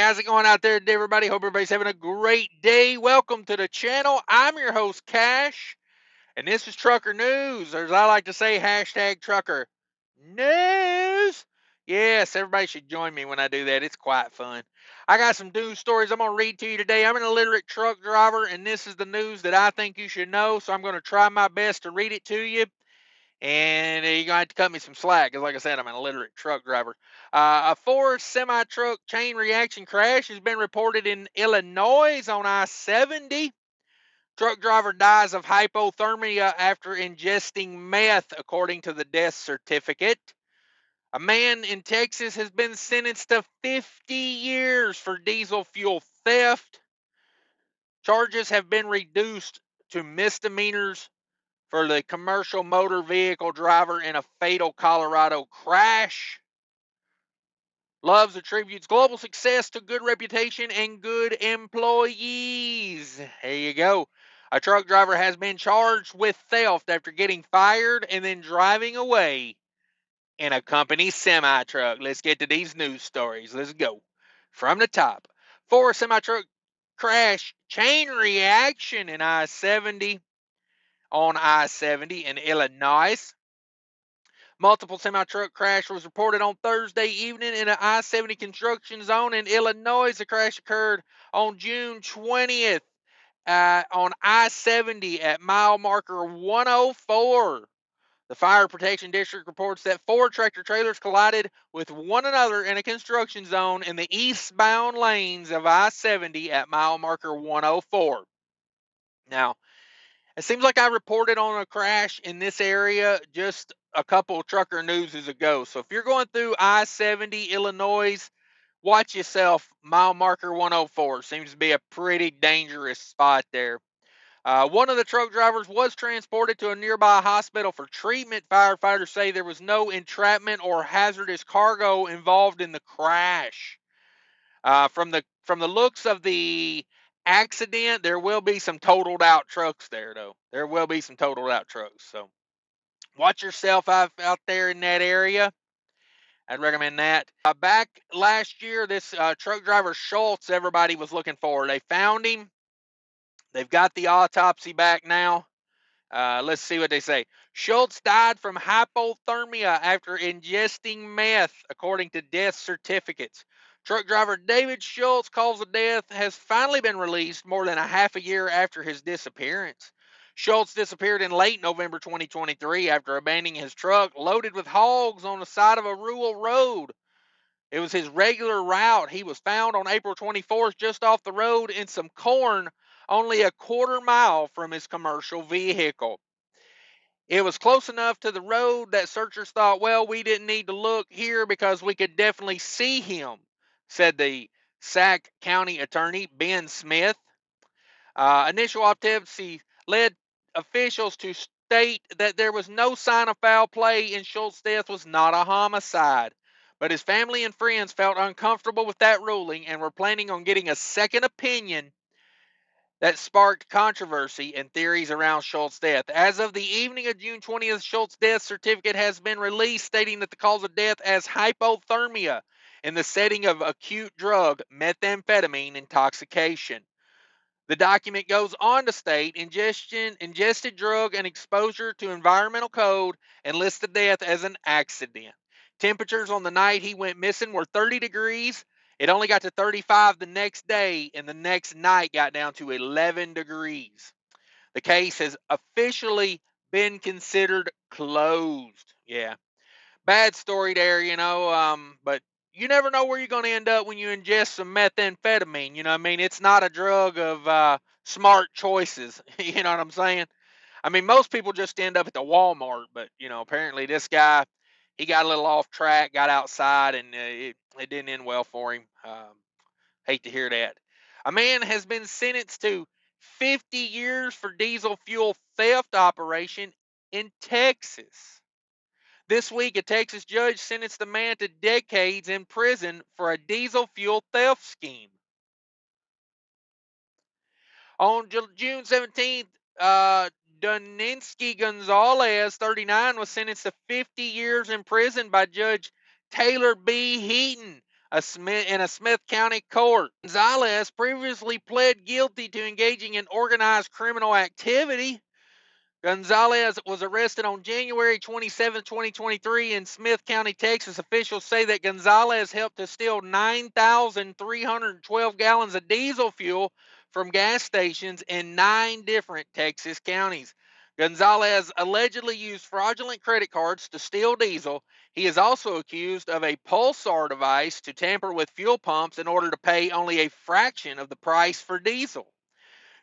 how's it going out there, everybody? Hope everybody's having a great day. Welcome to the channel. I'm your host, Cash, and this is Trucker News, or as I like to say, hashtag Trucker News. Yes, everybody should join me when I do that. It's quite fun. I got some news stories I'm going to read to you today. I'm an illiterate truck driver, and this is the news that I think you should know, so I'm going to try my best to read it to you. And you're going to have to cut me some slack because, like I said, I'm an illiterate truck driver. A Ford semi-truck chain reaction crash has been reported in Illinois on I-70. Truck driver dies of hypothermia after ingesting meth, according to the death certificate. A man in Texas has been sentenced to 50 years for diesel fuel theft. Charges have been reduced to misdemeanors for the commercial motor vehicle driver in a fatal Colorado crash. Loves attributes global success to good reputation and good employees. There you go. A truck driver has been charged with theft after getting fired and then driving away in a company semi-truck. Let's get to these news stories. Let's go. From the top. Ford semi-truck crash chain reaction in I-70. On I-70 in Illinois. Multiple semi-truck crash was reported on Thursday evening in an I-70 construction zone in Illinois. The crash occurred on June 20th on I-70 at mile marker 104. The Fire Protection District reports that 4 tractor trailers collided with one another in a construction zone in the eastbound lanes of I-70 at mile marker 104. Now, it seems like I reported on a crash in this area just a couple of trucker newses ago. So if you're going through I-70 Illinois, watch yourself. Mile marker 104 seems to be a pretty dangerous spot there. One of the truck drivers was transported to a nearby hospital for treatment. Firefighters say there was no entrapment or hazardous cargo involved in the crash. From the looks of the accident, there will be some totaled out trucks there, though. There will be some totaled out trucks. So watch yourself out there in that area. I'd recommend that. Back last year, this truck driver Schultz, everybody was looking for. They found him. They've got the autopsy back now. Let's see what they say. Schultz died from hypothermia after ingesting meth, according to death certificates. Truck driver David Schultz cause of death has finally been released more than a half a year after his disappearance. Schultz disappeared in late November 2023 after abandoning his truck loaded with hogs on the side of a rural road. It was his regular route. He was found on April 24th just off the road in some corn, only a quarter mile from his commercial vehicle. It was close enough to the road that searchers thought, well, we didn't need to look here because we could definitely see him, said the Sac County attorney, Ben Smith. Initial autopsy led officials to state that there was no sign of foul play and Schultz's death was not a homicide. But his family and friends felt uncomfortable with that ruling and were planning on getting a second opinion. That sparked controversy and theories around Schultz's death. As of the evening of June 20th, Schultz's death certificate has been released, stating that the cause of death as hypothermia in the setting of acute drug methamphetamine intoxication. The document goes on to state ingested drug and exposure to environmental code and lists the death as an accident. Temperatures on the night he went missing were 30 degrees. It only got to 35 the next day, and the next night got down to 11 degrees. The case has officially been considered closed. Yeah. Bad story there, but you never know where you're going to end up when you ingest some methamphetamine. You know what I mean? It's not a drug of smart choices. You know what I'm saying? I mean, most people just end up at the Walmart, but, apparently this guy, he got a little off track, got outside, and it didn't end well for him. Hate to hear that. A man has been sentenced to 50 years for diesel fuel theft operation in Texas. This week, a Texas judge sentenced the man to decades in prison for a diesel fuel theft scheme. On June 17th, Doninsky Gonzalez, 39, was sentenced to 50 years in prison by Judge Taylor B. Heaton in a Smith County court. Gonzalez previously pled guilty to engaging in organized criminal activity. Gonzalez was arrested on January 27, 2023 in Smith County, Texas. Officials say that Gonzalez helped to steal 9,312 gallons of diesel fuel from gas stations in 9 different Texas counties. Gonzalez allegedly used fraudulent credit cards to steal diesel. He is also accused of a pulsar device to tamper with fuel pumps in order to pay only a fraction of the price for diesel.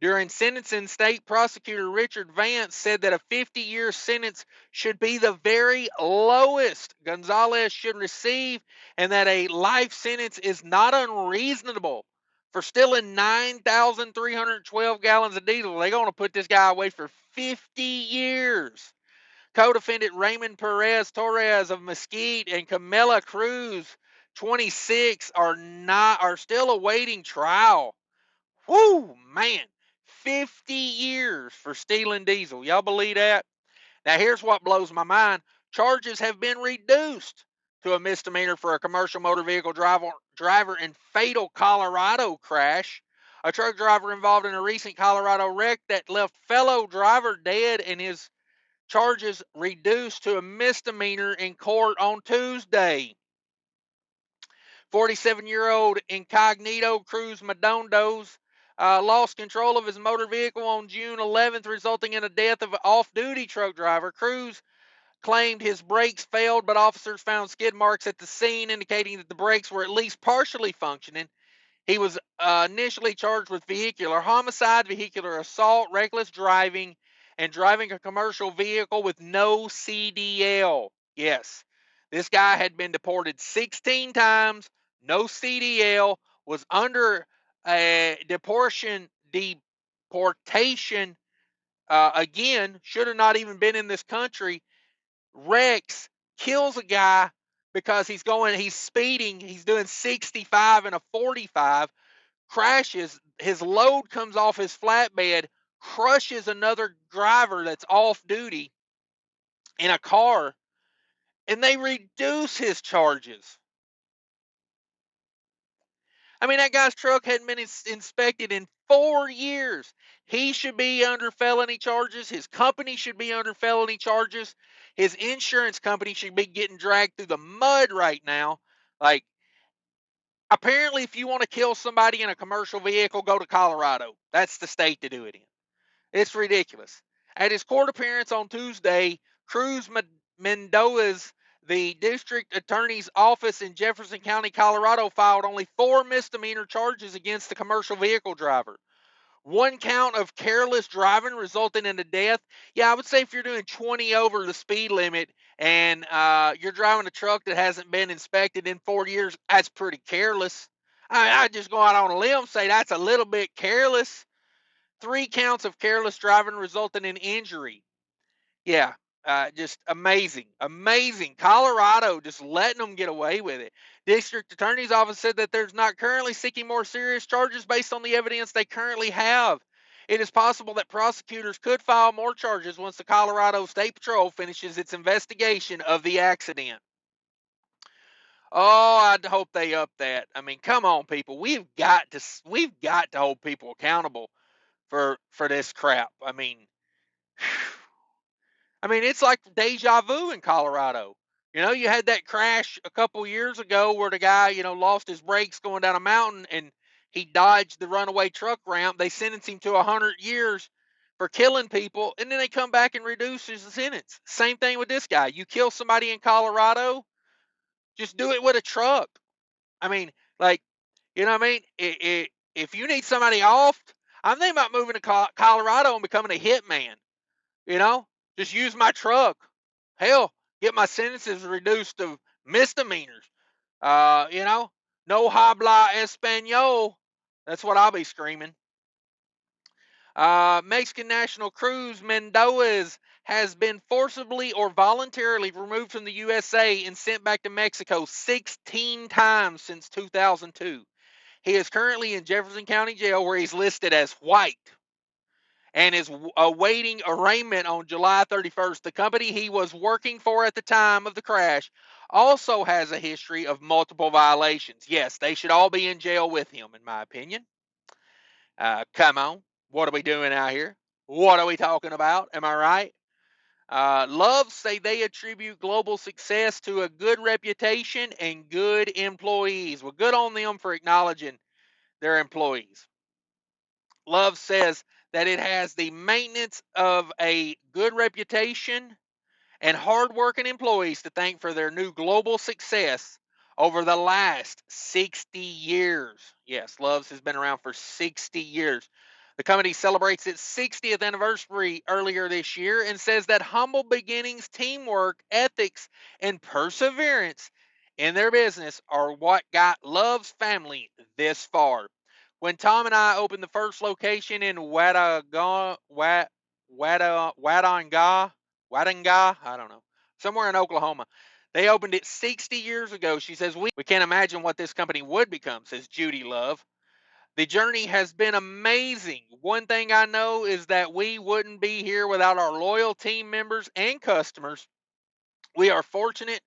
During sentencing, state prosecutor Richard Vance said that a 50-year sentence should be the very lowest Gonzalez should receive, and that a life sentence is not unreasonable for stealing 9,312 gallons of diesel. They're going to put this guy away for 50 years. Co-defendant Raymond Perez Torres of Mesquite and Camila Cruz, 26, are still awaiting trial. Whoo, man. 50 years for stealing diesel. Y'all believe that? Now, here's what blows my mind. Charges have been reduced to a misdemeanor for a commercial motor vehicle driver in fatal Colorado crash. A truck driver involved in a recent Colorado wreck that left fellow driver dead, and his charges reduced to a misdemeanor in court on Tuesday. 47-year-old Incognito Cruz Madondo's lost control of his motor vehicle on June 11th, resulting in the death of an off-duty truck driver. Cruz claimed his brakes failed, but officers found skid marks at the scene, indicating that the brakes were at least partially functioning. He was initially charged with vehicular homicide, vehicular assault, reckless driving, and driving a commercial vehicle with no CDL. Yes, this guy had been deported 16 times, no CDL, was under a deportation again, should have not even been in this country. Wrecks, kills a guy because he's speeding, he's doing 65 and a 45, crashes, his load comes off his flatbed, crushes another driver that's off duty in a car, and they reduce his charges. I mean, that guy's truck hadn't been inspected in 4 years. He should be under felony charges. His company should be under felony charges. His insurance company should be getting dragged through the mud right now. Like, apparently, if you want to kill somebody in a commercial vehicle, go to Colorado. That's the state to do it in. It's ridiculous. At his court appearance on Tuesday, Cruz Mendoza's the district attorney's office in Jefferson County, Colorado, filed only 4 misdemeanor charges against the commercial vehicle driver. 1 count of careless driving resulting in a death. Yeah, I would say if you're doing 20 over the speed limit and you're driving a truck that hasn't been inspected in 4 years, that's pretty careless. I just go out on a limb and say that's a little bit careless. 3 counts of careless driving resulting in injury. Yeah, just amazing. Amazing. Colorado just letting them get away with it. District Attorney's Office said that there's not currently seeking more serious charges based on the evidence they currently have. It is possible that prosecutors could file more charges once the Colorado State Patrol finishes its investigation of the accident. Oh, I hope they up that. I mean, come on, people. We've got to hold people accountable for this crap. I mean, it's like deja vu in Colorado. You had that crash a couple years ago where the guy, lost his brakes going down a mountain and he dodged the runaway truck ramp. They sentenced him to 100 years for killing people, and then they come back and reduce his sentence. Same thing with this guy. You kill somebody in Colorado, just do it with a truck. I mean, like, you know what I mean? If you need somebody off, I'm thinking about moving to Colorado and becoming a hitman. Just use my truck. Hell, get my sentences reduced to misdemeanors. No habla español. That's what I'll be screaming. Mexican national Cruz Mendoza has been forcibly or voluntarily removed from the USA and sent back to Mexico 16 times since 2002. He is currently in Jefferson County Jail, where he's listed as white. and is awaiting arraignment on July 31st. The company he was working for at the time of the crash also has a history of multiple violations. Yes, they should all be in jail with him, in my opinion. Come on. What are we doing out here? What are we talking about? Am I right? Love say they attribute global success to a good reputation and good employees. Well, good on them for acknowledging their employees. Love says that it has the maintenance of a good reputation and hardworking employees to thank for their new global success over the last 60 years. Yes, Love's has been around for 60 years. The company celebrates its 60th anniversary earlier this year and says that humble beginnings, teamwork, ethics, and perseverance in their business are what got Love's family this far. When Tom and I opened the first location in Wadanga, I don't know, somewhere in Oklahoma. They opened it 60 years ago. She says, we can't imagine what this company would become, says Judy Love. The journey has been amazing. One thing I know is that we wouldn't be here without our loyal team members and customers. We are fortunate,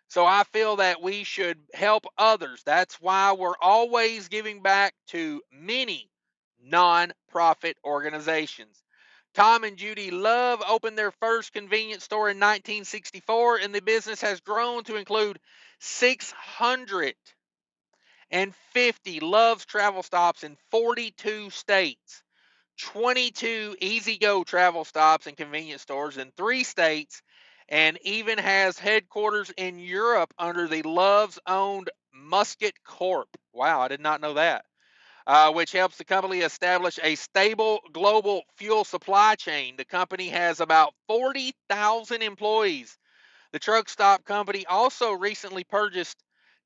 so I feel that we should help others. That's why we're always giving back to many non-profit organizations. Tom and Judy Love opened their first convenience store in 1964, and the business has grown to include 650 Love's travel stops in 42 states, 22 Easy Go travel stops and convenience stores in 3 states, and even has headquarters in Europe under the Love's owned Musket Corp. Wow, I did not know that. Which helps the company establish a stable global fuel supply chain. The company has about 40,000 employees. The truck stop company also recently purchased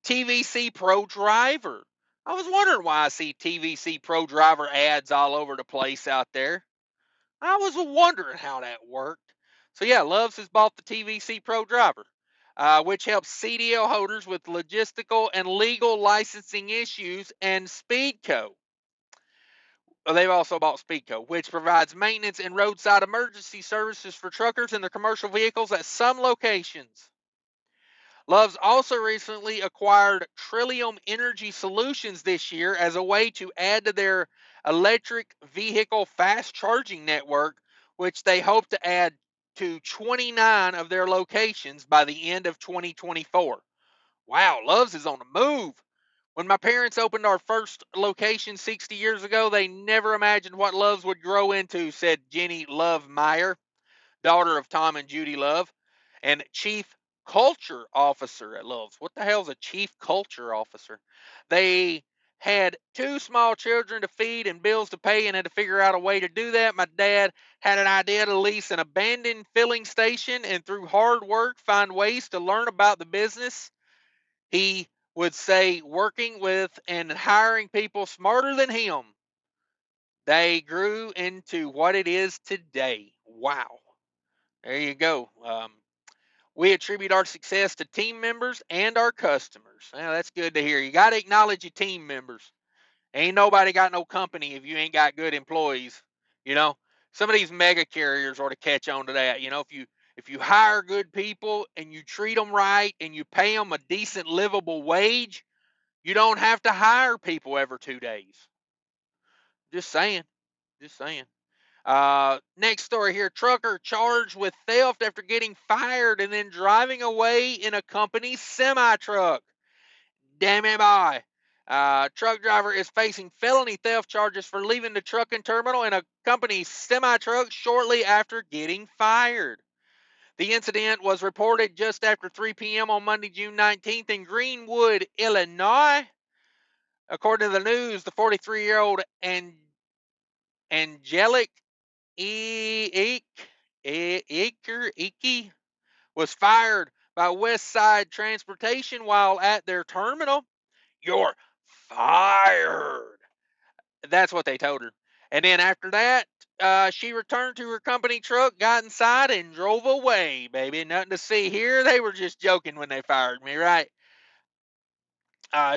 TVC Pro Driver. I was wondering why I see TVC Pro Driver ads all over the place out there. I was wondering how that worked. So yeah, Love's has bought the TVC Pro Driver, which helps CDL holders with logistical and legal licensing issues, and Speedco. They've also bought Speedco, which provides maintenance and roadside emergency services for truckers and their commercial vehicles at some locations. Love's also recently acquired Trillium Energy Solutions this year as a way to add to their electric vehicle fast charging network, which they hope to add to 29 of their locations by the end of 2024. Wow, Love's is on the move. When my parents opened our first location 60 years ago, they never imagined what Love's would grow into, said Jenny Love Meyer, daughter of Tom and Judy Love, and chief culture officer at Love's. What the hell is a chief culture officer? They had 2 small children to feed and bills to pay and had to figure out a way to do that. My dad had an idea to lease an abandoned filling station and through hard work find ways to learn about the business. He would say working with and hiring people smarter than him, they grew into what it is today. Wow. There you go. We attribute our success to team members and our customers. Well, that's good to hear. You got to acknowledge your team members. Ain't nobody got no company if you ain't got good employees. You know, some of these mega carriers ought to catch on to that. You know, if you hire good people and you treat them right and you pay them a decent livable wage, you don't have to hire people every 2 days. Just saying. Just saying. Next story here. Trucker charged with theft after getting fired and then driving away in a company semi truck. Dammitboy. Truck driver is facing felony theft charges for leaving the trucking terminal in a company semi truck shortly after getting fired. The incident was reported just after 3 p.m. on Monday, June 19th in Greenwood, Illinois. According to the news, the 43-year-old Angelic Icky was fired by West Side Transportation while at their terminal. You're fired. That's what they told her. And then after that, she returned to her company truck, got inside, and drove away, baby. Nothing to see here. They were just joking when they fired me, right?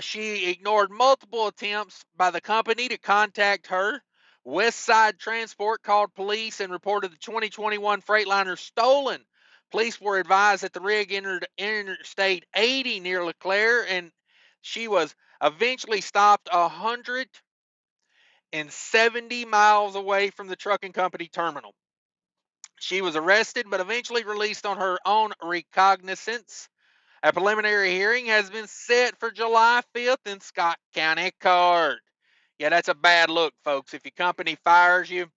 She ignored multiple attempts by the company to contact her West Side Transport called police and reported the 2021 Freightliner stolen. Police were advised that the rig entered Interstate 80 near LeClaire, and she was eventually stopped 170 miles away from the trucking company terminal. She was arrested but eventually released on her own recognizance. A preliminary hearing has been set for July 5th in Scott County Court. Yeah, that's a bad look, folks. If your company fires you,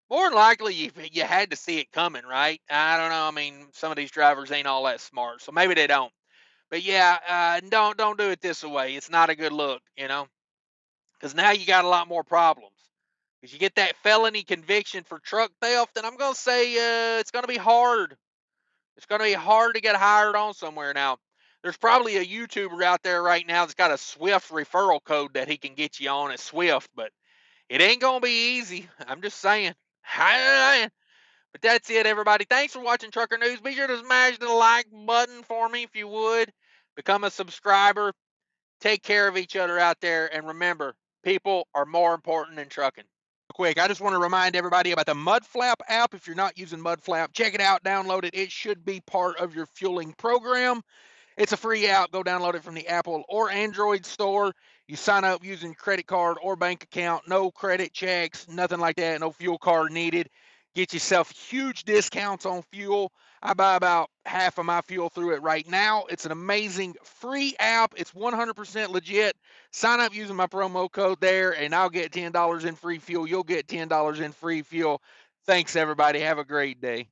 more than likely you had to see it coming, right? I don't know. I mean, some of these drivers ain't all that smart, so maybe they don't. But yeah, don't do it this way. It's not a good look, because now you got a lot more problems. Because you get that felony conviction for truck theft, and I'm gonna say it's gonna be hard. It's gonna be hard to get hired on somewhere now. There's probably a YouTuber out there right now that's got a Swift referral code that he can get you on at Swift, but it ain't gonna be easy. I'm just saying. But that's it, everybody. Thanks for watching Trucker News. Be sure to smash the like button for me if you would. Become a subscriber. Take care of each other out there. And remember, people are more important than trucking. Quick, I just want to remind everybody about the Mudflap app. If you're not using Mudflap, check it out, download it. It should be part of your fueling program. It's a free app. Go download it from the Apple or Android store. You sign up using credit card or bank account. No credit checks, nothing like that. No fuel card needed. Get yourself huge discounts on fuel. I buy about half of my fuel through it right now. It's an amazing free app. It's 100% legit. Sign up using my promo code there, and I'll get $10 in free fuel. You'll get $10 in free fuel. Thanks, everybody. Have a great day.